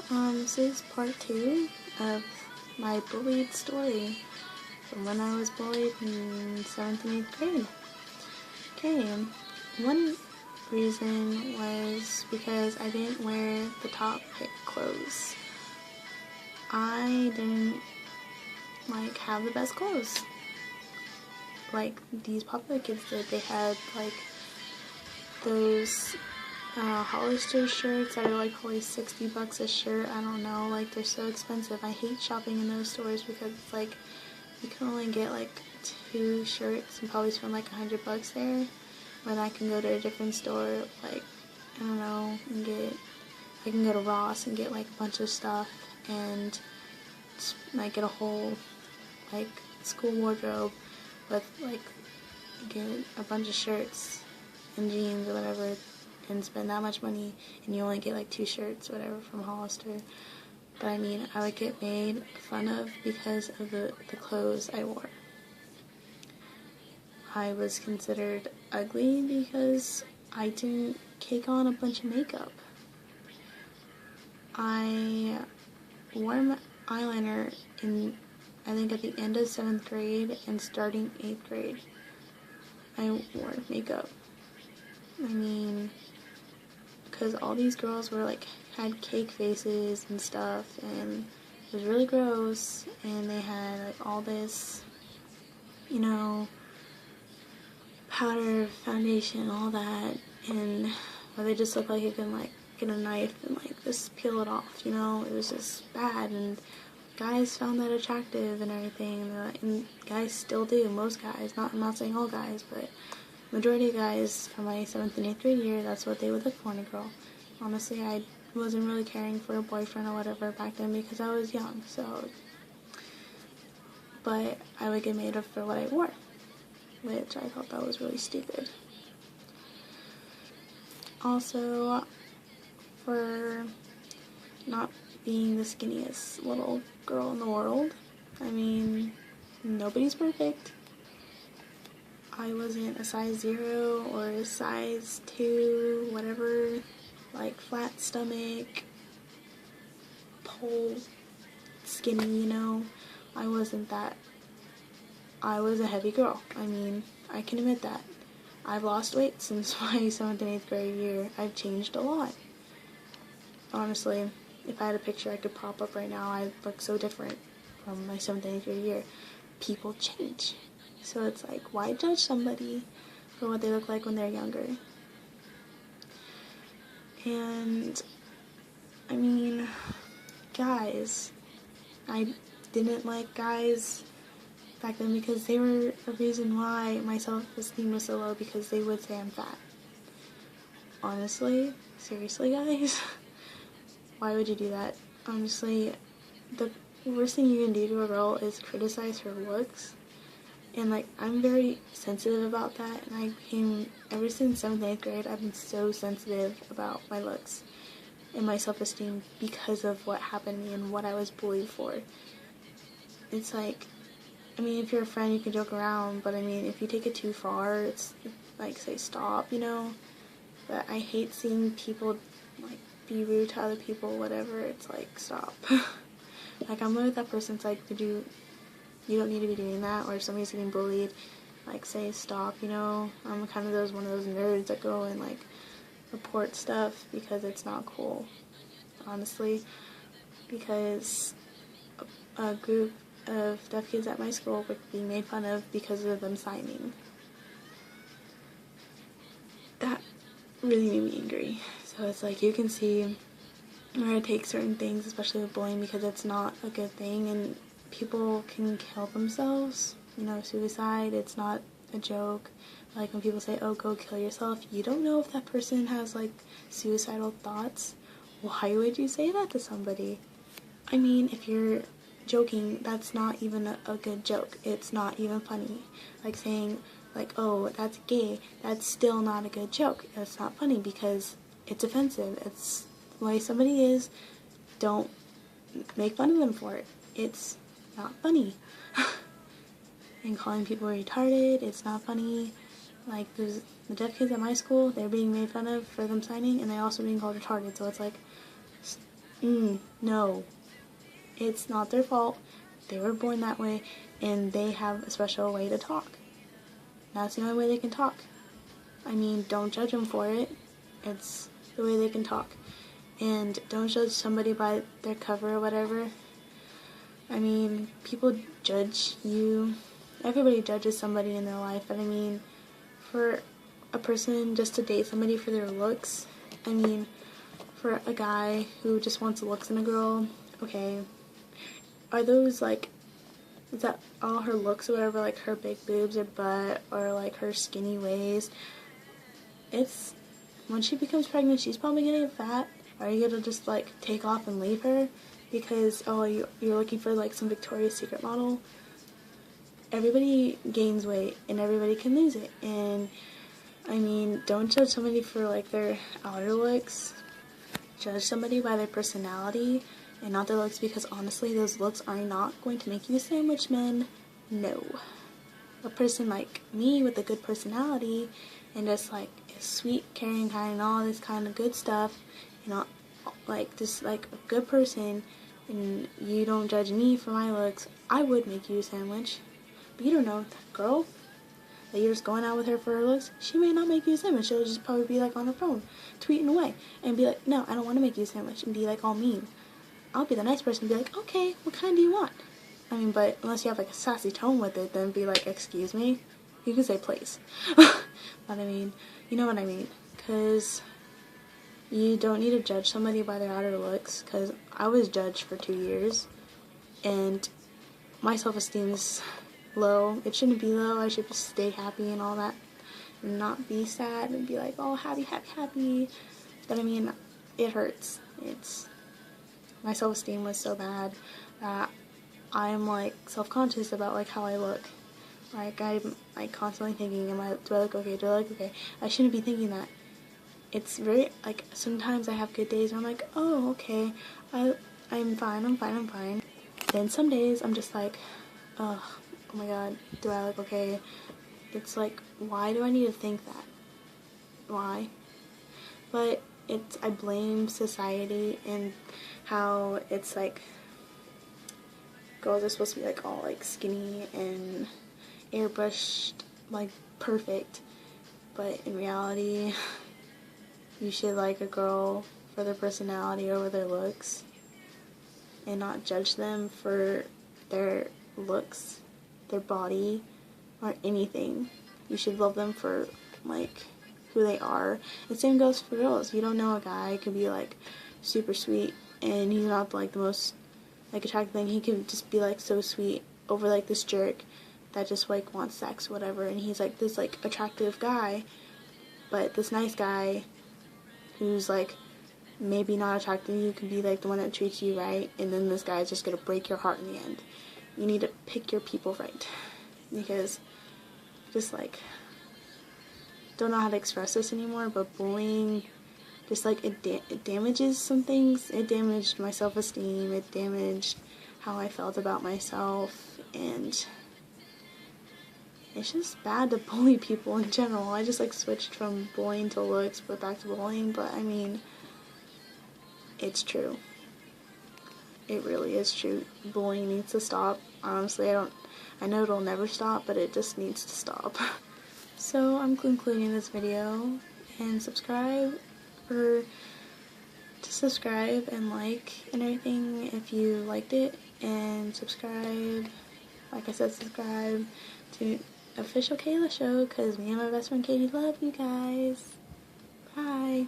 This is part 2 of my bullied story from when I was bullied in 7th and 8th grade. Okay, one reason was because I didn't wear the top hip clothes. I didn't, have the best clothes. Like, these popular kids did. They had, those Hollister shirts that are probably $60 a shirt. I don't know, they're so expensive. I hate shopping in those stores because it's you can only get 2 shirts and probably spend $100 there, when I can go to a different store, I don't know, and I can go to Ross and get a bunch of stuff and get a whole school wardrobe with get a bunch of shirts and jeans or whatever, and spend that much money, and you only get 2 shirts, whatever, from Hollister. But I mean, I would get made fun of because of the clothes I wore. I was considered ugly because I didn't cake on a bunch of makeup. I wore my eyeliner I think at the end of 7th grade and starting 8th grade. I wore makeup. I mean, because all these girls were had cake faces and stuff, and it was really gross, and they had all this, powder, foundation, all that, and they just looked like you can get a knife and just peel it off, it was just bad, and guys found that attractive and everything, and guys still do. Most guys, I'm not saying all guys, but majority of guys from my 7th and 8th grade year, that's what they would look for in a girl. Honestly, I wasn't really caring for a boyfriend or whatever back then because I was young, but I would get made up for what I wore, which I thought that was really stupid. Also, for not being the skinniest little girl in the world. I mean, nobody's perfect. I wasn't a size 0 or a size 2, whatever, flat stomach, pole skinny, I wasn't that. I was a heavy girl. I mean, I can admit that. I've lost weight since my 7th and 8th grade year. I've changed a lot. Honestly, if I had a picture I could pop up right now, I look so different from my 7th and 8th grade year. People change. So it's why judge somebody for what they look like when they're younger? And, I mean, guys. I didn't like guys back then because they were a reason why my self-esteem was so low, because they would say I'm fat. Honestly, seriously, guys? Why would you do that? Honestly, the worst thing you can do to a girl is criticize her looks. And, I'm very sensitive about that. And ever since 7th and 8th grade, I've been so sensitive about my looks and my self-esteem because of what happened to me and what I was bullied for. It's I mean, if you're a friend, you can joke around. But, I mean, if you take it too far, it's say stop, But I hate seeing people, be rude to other people, whatever. It's stop. I'm with that person. It's you don't need to be doing that. Or if somebody's getting bullied, say stop, I'm kind of one of those nerds that go and report stuff because it's not cool, honestly, because a group of deaf kids at my school were being made fun of because of them signing. That really made me angry. So it's you can see where I take certain things, especially with bullying, because it's not a good thing, and people can kill themselves, suicide, it's not a joke. When people say, oh, go kill yourself, you don't know if that person has, suicidal thoughts. Why would you say that to somebody? I mean, if you're joking, that's not even a good joke. It's not even funny. Saying, oh, that's gay, that's still not a good joke. It's not funny because it's offensive. It's the way somebody is. Don't make fun of them for it. It's not funny. And calling people retarded, it's not funny. There's the deaf kids at my school, they're being made fun of for them signing, and they're also being called retarded. So it's No. It's not their fault. They were born that way, and they have a special way to talk. That's the only way they can talk. I mean, don't judge them for it. It's the way they can talk. And don't judge somebody by their cover or whatever. I mean, people judge you. Everybody judges somebody in their life. But I mean, for a person just to date somebody for their looks, I mean, for a guy who just wants looks in a girl, okay, are those like, is that all her looks or whatever, like her big boobs or butt or like her skinny waist? It's, when she becomes pregnant, she's probably gonna get fat. Are you gonna just like take off and leave her because, oh, you're looking for like some Victoria's Secret model? Everybody gains weight and everybody can lose it. And I mean, don't judge somebody for like their outer looks. Judge somebody by their personality and not their looks, because honestly, those looks are not going to make you a sandwich man. No. A person like me with a good personality and just like a sweet, caring kind and all this kind of good stuff, you know, like just like a good person, and you don't judge me for my looks, I would make you a sandwich. But you don't know, that girl that you're just going out with her for her looks, she may not make you a sandwich. She'll just probably be like on her phone, tweeting away, and be like, no, I don't want to make you a sandwich, and be like all mean. I'll be the nice person and be like, okay, what kind do you want? I mean, but unless you have like a sassy tone with it, then be like, excuse me? You can say please. But I mean, you know what I mean, because you don't need to judge somebody by their outer looks, because I was judged for 2 years, and my self-esteem is low. It shouldn't be low. I should just stay happy and all that, and not be sad and be like, oh, happy, happy, happy. But I mean, it hurts. My self-esteem was so bad that I'm like self-conscious about like how I look. Like I'm like constantly thinking, do I look okay? Do I look okay? I shouldn't be thinking that. It's very like, sometimes I have good days where I'm like, oh, okay, I'm fine. Then some days I'm just like, oh my god, do I look okay? It's like, why do I need to think that? Why? But I blame society and how it's like girls are supposed to be like all like skinny and airbrushed, like perfect, but in reality you should like a girl for their personality over their looks and not judge them for their looks, their body, or anything. You should love them for like who they are. The same goes for girls. You don't know, a guy could be like super sweet and he's not like the most like attractive thing. He could just be like so sweet over like this jerk that just like wants sex, whatever, and he's like this like attractive guy, but this nice guy who's like maybe not attractive to you could be like the one that treats you right, and then this guy's just gonna break your heart in the end. You need to pick your people right, because just like, don't know how to express this anymore, but bullying, just like it damages some things. It damaged my self-esteem, it damaged how I felt about myself, and it's just bad to bully people in general. I just like switched from bullying to looks but back to bullying, but I mean, it's true. It really is true. Bullying needs to stop. Honestly, I know it'll never stop, but it just needs to stop. So I'm concluding this video, and subscribe and like and everything if you liked it, and subscribe, like I said, subscribe to Official Kayla Show, because me and my best friend Katie love you guys. Bye.